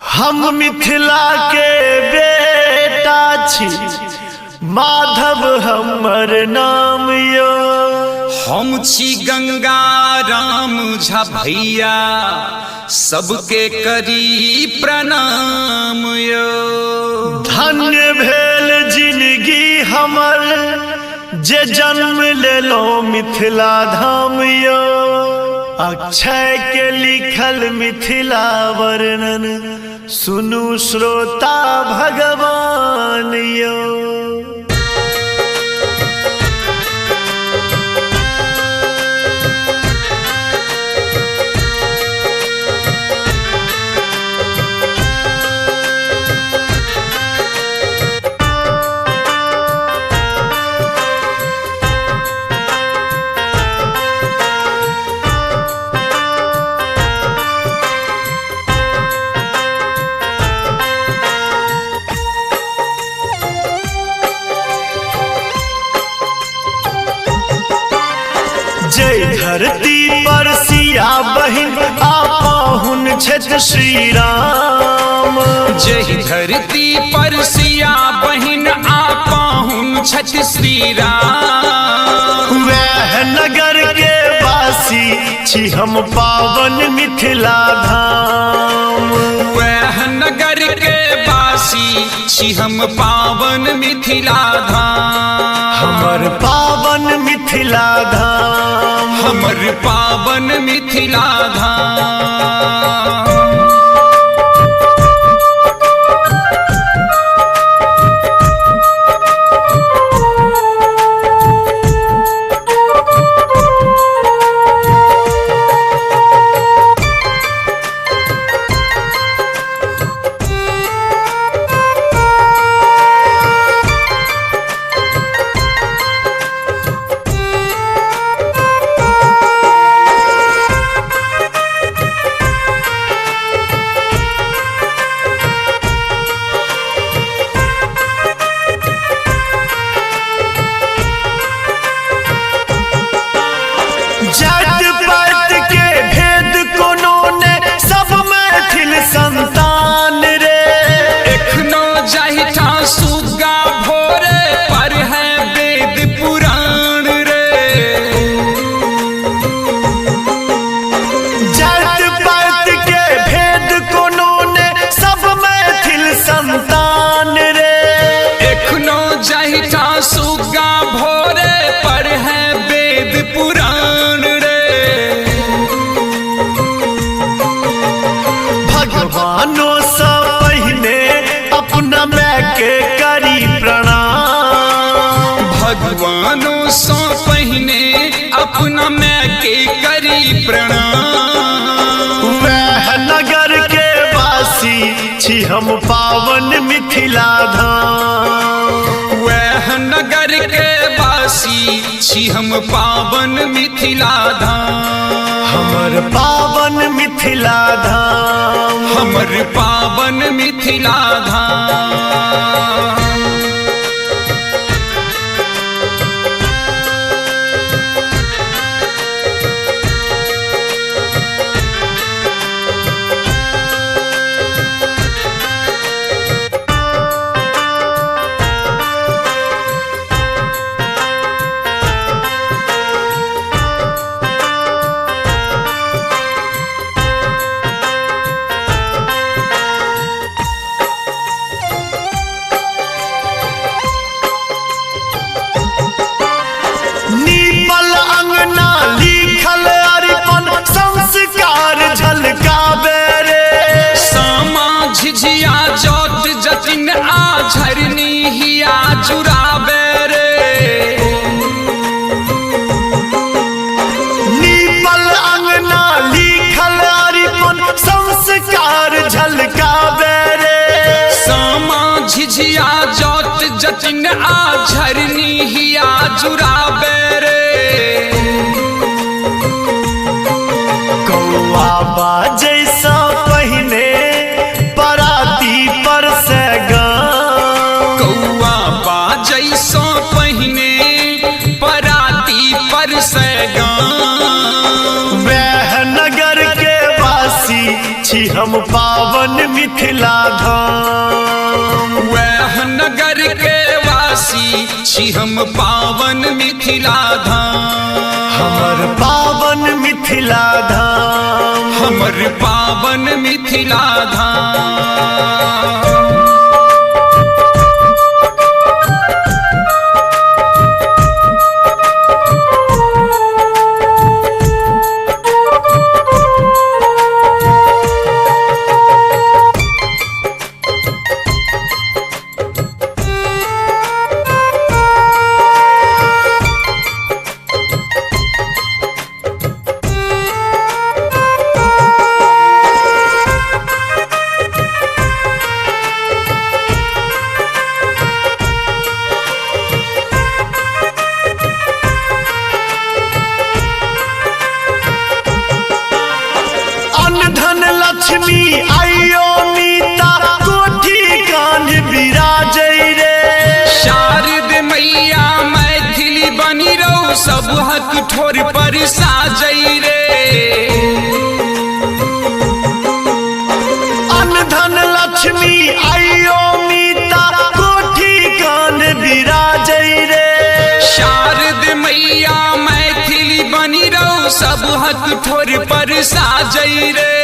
हम मिथिला के बेटा छी, माधव हमर नाम यो। हम छी गंगा राम झा भैया, सबके करी प्रणाम यो। धन्य भेल जिंदगी हमर, जे जन्म लेलो मिथिला धाम यो। अक्षय के लिखल मिथिला वर्णन, सुनु श्रोता भगवान यो। जय धरती पर सिया बहिन, आपहुन छथि श्री राम। जय धरती पर सिया बहिन, आपहुन छथि श्री राम। वह नगर के वासी छी हम, पावन मिथिला धाम। वह नगर के वासी छी हम, पावन मिथिला धाम। हमर पावन मिथिला धाम, हमर पावन मिथिला धाम। जात पात के भेद कोनो ने, सब मैथिल संतान रे। एखनो जाहिठा सुगा भोरे, पर है वेद पुराण रे। जात पात के भेद कोनो ने, सब मैथिल संतान रे। एखनो जाहिठा सुगा भोरे, पर है वेद पुराण रे। भगवानों से पहिने अपना मैं के करी प्रणाम। भगवानों से पहिने अपना मैं के करी प्रणाम। वह नगर के वासी छी हम, पावन मिथिला धाम। वह नगर के वासी छी हम, पावन मिथिला धाम। हमर पावन मिथिला धाम, हमर पावन मिथिला धाम। नीपल अंगना लिखल अरिपन, संस्कार झलकावे रे। सामा झिझिया जोत जतिन, आ झरनी हिया जुराबे रे। नीपल अंगना लिखल अरिपन, संस्कार झलकावे रे। सामा झिझिया जोत जतिन, आ झरनी हिया जुराबे रे। कौआ बाजै सा पहिने, पराती पर से गाम। कौआ बाजै सो पहिने, पराती पर से गाम। वह नगर के वासी छी हम, पावन पावन मिथिला धाम। वह नगर के वासी छी हम पावन मिथिला धाम। हमर पावन मिथिला धाम। हमर पावन मिथिला धाम। लक्ष्मी आइयो नीता कोठी कान विराजै रे। शारद मैया मैथिली बनी रहो सब हक ठोर पर साजै रे। अनधन लक्ष्मी आइयो नीता कोठी कान विराजै रे। शारद मैया मैथिली बनी रहो सब हक ठोर पर साजै रे।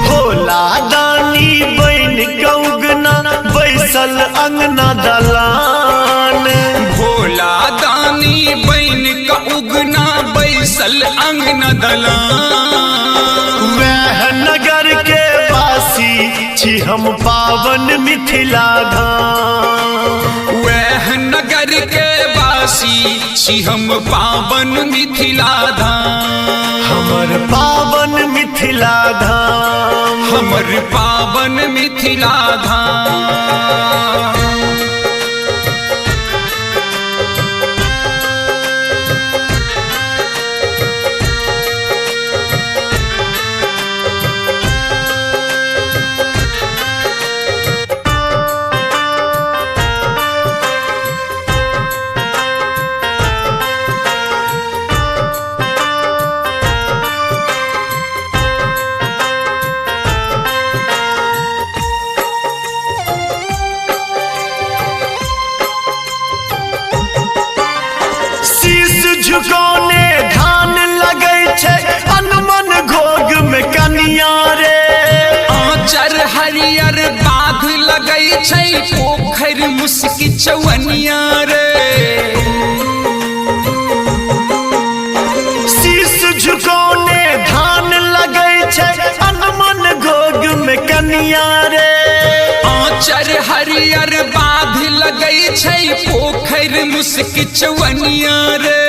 भोला दानी बन कौगना बैसल अंगना दलान। भोला दानी बन कौगना बैसल अंगना दलान। वह नगर के वासी छी हम पावन मिथिला धाम। वह नगर के वासी छी हम पावन मिथिला धाम। हमर पावन मिथिला धाम। हमर पावन मिथिला धाम। झुकौने धान लगै छै अनमन घोग में कनिया रे। आँचर हरियर बाघ लगै छै पोखरि मुस्की चौनिया रे। शीश झुकौने धान लगै छै अनमन घोग में कनिया रे। आँचर हरियर बाघ लगै छै पोखरि मुस्की चौनिया रे।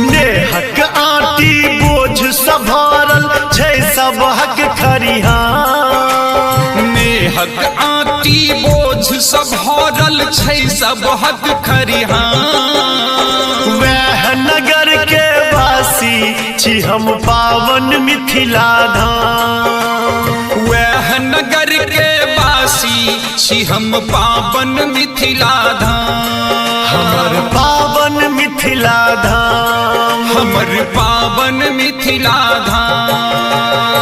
नेहक आटी बोझ सभारल छै सब हक खरिहान। नेहक आटी बोझ सभारल छै सब हक खरिहान। वह नगर के वासी छी हम पावन मिथिला धाम। वह नगर के वासी छी हम पावन मिथिला धाम। हमर पावन मिथिला धाम। हमर पावन मिथिला धाम।